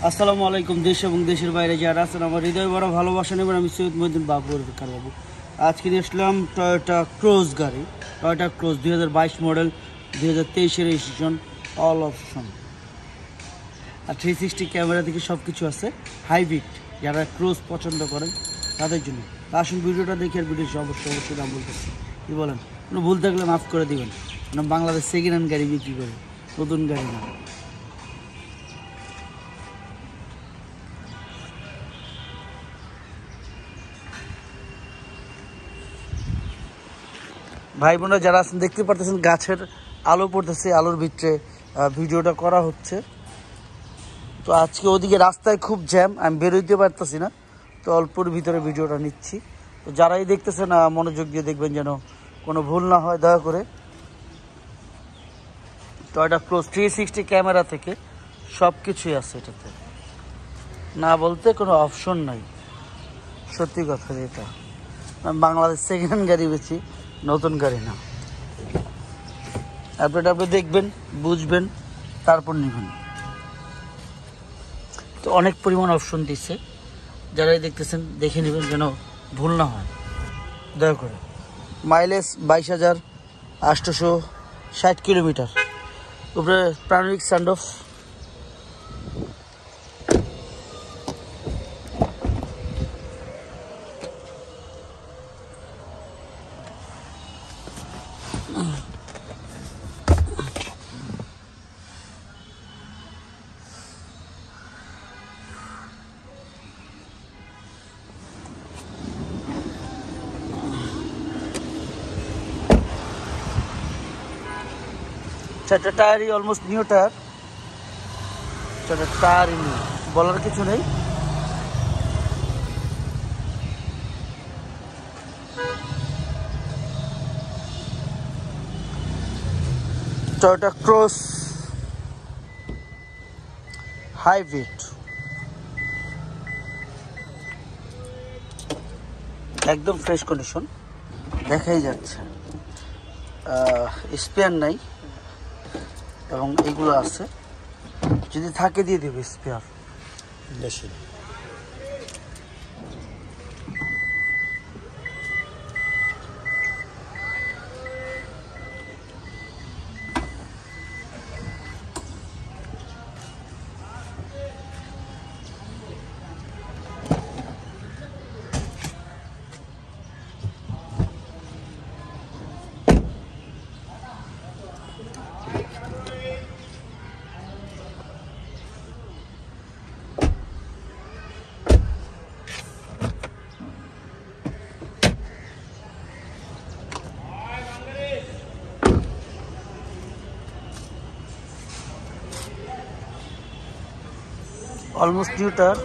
আসসালামু আলাইকুম। দেশ এবং দেশের বাইরে যারা আছেন আমার হৃদয় বড় ভালোবাসা নেবেন। আমি সৈয়দ মহিউদ্দিন বাবু বাবু আজকে নিয়ে আসলাম টয়োটা ক্রোজ গাড়ি। Toyota Cross 2022 model, 2023 registration, all option আর 360 ক্যামেরা থেকে সব কিছু আছে। হাইব্রিড যারা ক্রোজ পছন্দ করেন তাদের জন্য। আসুন ভিডিওটা দেখে আর ভিডিও অবশ্যই দাম বলতেছি। কী বলেন? কোনো ভুল থাকলে মাফ করে দেবেন। কারণ বাংলাদেশ সেকেন্ড হ্যান্ড গাড়ি বিক্রি করে, নতুন গাড়ি না। ভাই বোনরা যারা আছেন দেখতে পারতেছেন গাছের আলো পড়তেছে, আলোর ভিতরে ভিডিওটা করা হচ্ছে। তো আজকে ওদিকে রাস্তায় খুব জ্যাম, আমি বেরোইতে পারতেছি না, তো অল্পর ভিতরে ভিডিওটা নিচ্ছি। তো যারাই দেখতেছেন মনোযোগ দিয়ে দেখবেন যেন কোনো ভুল না হয় দয়া করে। তো এটা ক্লোজ 360 ক্যামেরা থেকে সব কিছুই আছে এটাতে, না বলতে কোনো অপশন নাই। সত্যি কথা যেটা, আমি বাংলাদেশ সেকেন্ড হ্যান্ড গাড়ি বেছি, নতুন গাড়ি না। আপনি দেখবেন, বুঝবেন, তারপর নেবেন। তো অনেক পরিমাণ অপশন দিচ্ছে, যারাই দেখতেছেন দেখে নেবেন যেন ভুল না হয় দয়া করে। মাইলেজ 22,860 কিলোমিটার, উপরে প্রাণবিক সানরুফ। চারটা টায়ারই অলমোস্ট নিউ টায়ার, চারটা টায়ারই নিউ, বলার কিছু নেই। টয়োটা ক্রোজ হাইব্রিড, একদম ফ্রেশ কন্ডিশন, দেখাই যাচ্ছে। স্পেয়ার নাই এবং এগুলো আছে, যদি থাকে দিয়ে দেবে স্পেয়ার বেশি। Almost new tyre,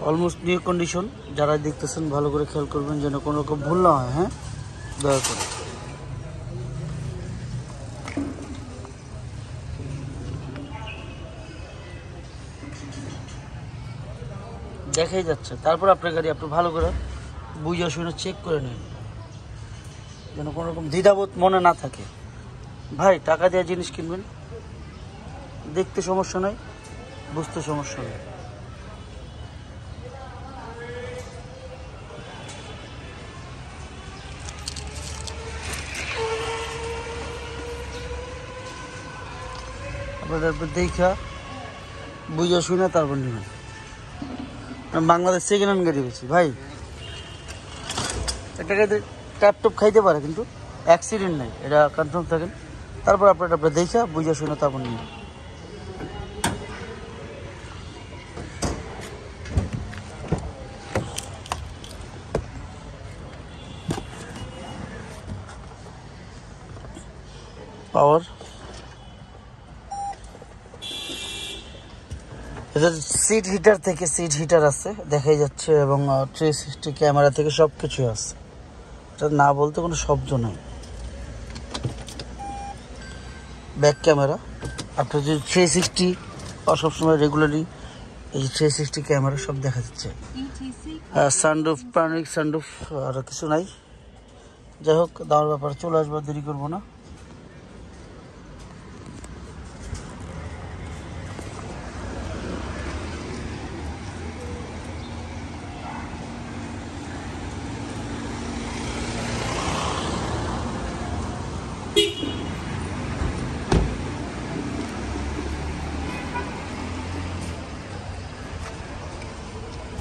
almost new condition. যারা দেখতেছেন ভালো করে খেয়াল করবেন যেন কোনো রকম ভুল না হয়, হ্যাঁ দয়া করে। দেখাই যাচ্ছে, তারপর আপনার গাড়ি আপনি ভালো করে বুঝে শুনে চেক করে নিন, যেন কোনো রকম দ্বিধাবোধ মনে না থাকে। ভাই টাকা দিয়ে জিনিস কিনবেন, দেখতে সমস্যা নাই, বুঝতে সমস্যা নেই। আপনাদের দেখা বুঝে শুনে তারপর নেবেন। বাংলাদেশ সেকেন্ড হ্যান্ড গাড়ি বেশি ভাই, একটা গাড়িতে ট্যাপটপ খাইতে পারে কিন্তু অ্যাক্সিডেন্ট নেই, এটা কনফার্ম থাকেন। তারপর আপনার দেখা বুঝে শুনে তারপর নেবেন। পাওয়ার এটা সিট হিটার থেকে সিট হিটার আছে, দেখাই যাচ্ছে, এবং 360 ক্যামেরা থেকে সব কিছু আছে। এটা না বলতে কোনো শব্দ নেই। ব্যাক ক্যামেরা, আপনার যদি 360 সবসময় রেগুলারলি এই 360 ক্যামেরা সব দেখা যাচ্ছে। সানরুফ, প্যানোরামিক সানরুফ, আর কিছু নাই। যাই হোক, দামের ব্যাপারে চলে আসবো, দেরি করবো না।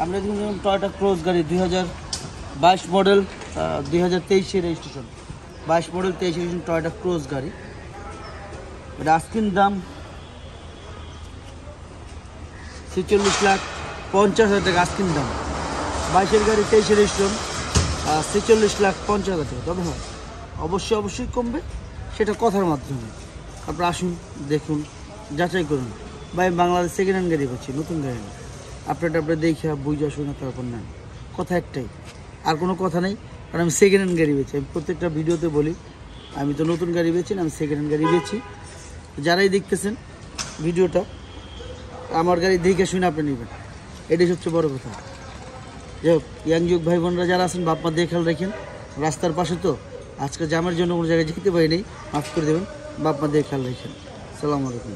আমরা কিন্তু টয়োটা ক্রোজ গাড়ি 2022 model, 2023 registration, 22 model 23 registration Toyota Cross গাড়ি। এটা আস্কিং দাম 46,50,000 টাকা আস্কিং দাম। 22-এর গাড়ি 23 রেজিস্ট্রেশন, 46,50,000 টাকা। তবে হ্যাঁ, অবশ্যই কমবে, সেটা কথার মাধ্যমে। আপনারা আসুন, দেখুন, যাচাই করুন। ভাই, বাংলাদেশ সেকেন্ড হ্যান্ড গাড়ি পাচ্ছি, নতুন গাড়ি না। আপনারটা দেখে বুঝে শুনে তারপর নেন, কথা একটাই, আর কোনো কথা নেই। কারণ আমি সেকেন্ড হ্যান্ড গাড়ি বেছি, আমি প্রত্যেকটা ভিডিওতে বলি আমি তো নতুন গাড়ি বেছি না, আমি সেকেন্ড হ্যান্ড গাড়ি বেছি। যারাই দেখতেছেন ভিডিওটা, আমার গাড়ি দেখে শুনে আপনি নেবেন, এটাই সবচেয়ে বড় কথা। যাই হোক, ইয়াং যুগ ভাই বোনরা যারা আছেন, বাপ মা দিয়ে খেয়াল রাখেন। রাস্তার পাশে তো আজকে জামের জন্য কোনো জায়গায় যেতে পারিনি, মাফ করে দেবেন, বাপ মা দিয়ে খেয়াল রাখেন। আসসালামু আলাইকুম।